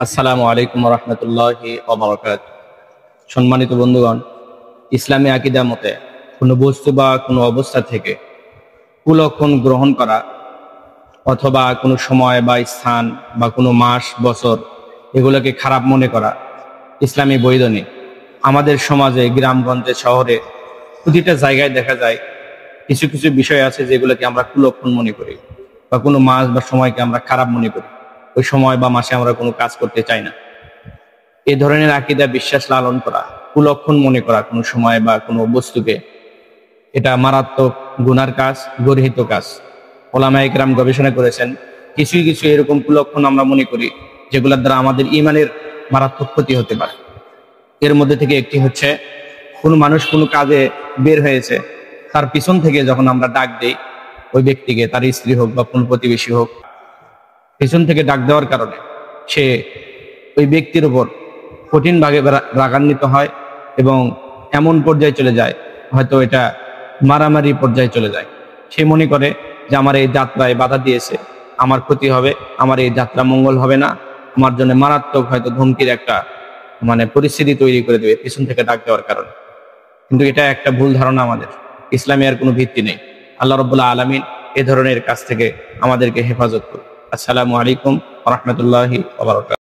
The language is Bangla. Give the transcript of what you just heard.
আসসালামু আলাইকুম রহমতুল্লাহি ওয়া বারাকাতুহু। সম্মানিত বন্ধুগণ, ইসলামী আকীদা মতে কোনো বস্তু বা কোনো অবস্থা থেকে কুলক্ষণ গ্রহণ করা অথবা কোনো সময় বা স্থান বা কোনো মাস বছর এগুলোকে খারাপ মনে করা ইসলামী বৈধ নেই। আমাদের সমাজে, গ্রামগঞ্জে, শহরে প্রতিটা জায়গায় দেখা যায় কিছু কিছু বিষয় আছে যেগুলোকে আমরা কুলক্ষণ মনে করি, বা কোনো মাস বা সময়কে আমরা খারাপ মনে করি। ওই সময় বা মাসে আমরা কোনো কাজ করতে চাই না। এই ধরনের আকীদা বিশ্বাস লালন করা, কুলক্ষণ মনে করা কোনো সময় বা কোনো বস্তুকে, এটা মারাত্মক গুনার কাজ, গর্হিত কাজ। ওলামায়ে কেরাম গবেষণা করেছেন, কিছু কিছু এরকম কুলক্ষণ আমরা মনে করি যেগুলোর দ্বারা আমাদের ঈমানের মারাত্মক ক্ষতি হতে পারে। এর মধ্যে থেকে একটি হচ্ছে, কোনো মানুষ কোনো কাজে বের হয়েছে, তার পিছন থেকে যখন আমরা ডাক দেই ওই ব্যক্তিকে, তার স্ত্রী হোক বা কোন প্রতিবেশী হোক, পিছন থেকে ডাক দেওয়ার কারণে সে ওই ব্যক্তির উপর কঠিনভাবে রাগান্বিত হয় এবং এমন পর্যায়ে চলে যায়, হয়তো এটা মারামারি পর্যায়ে চলে যায়। সে মনে করে যে আমার এই যাত্রায় বাধা দিয়েছে, আমার ক্ষতি হবে, আমার এই যাত্রা মঙ্গল হবে না, আমার জন্য মারাত্মক হয়তো ধমকির একটা পরিস্থিতি তৈরি করে দেবে পিছন থেকে ডাক দেওয়ার কারণে। কিন্তু এটা একটা ভুল ধারণা, আমাদের ইসলামে আর কোনো ভিত্তি নেই। আল্লাহ রাব্বুল আলামিন এ ধরনের কাজ থেকে আমাদেরকে হেফাজত করুন। আসসালামু আলাইকুম ওয়া রাহমাতুল্লাহি ওয়া বারাকাতুহু।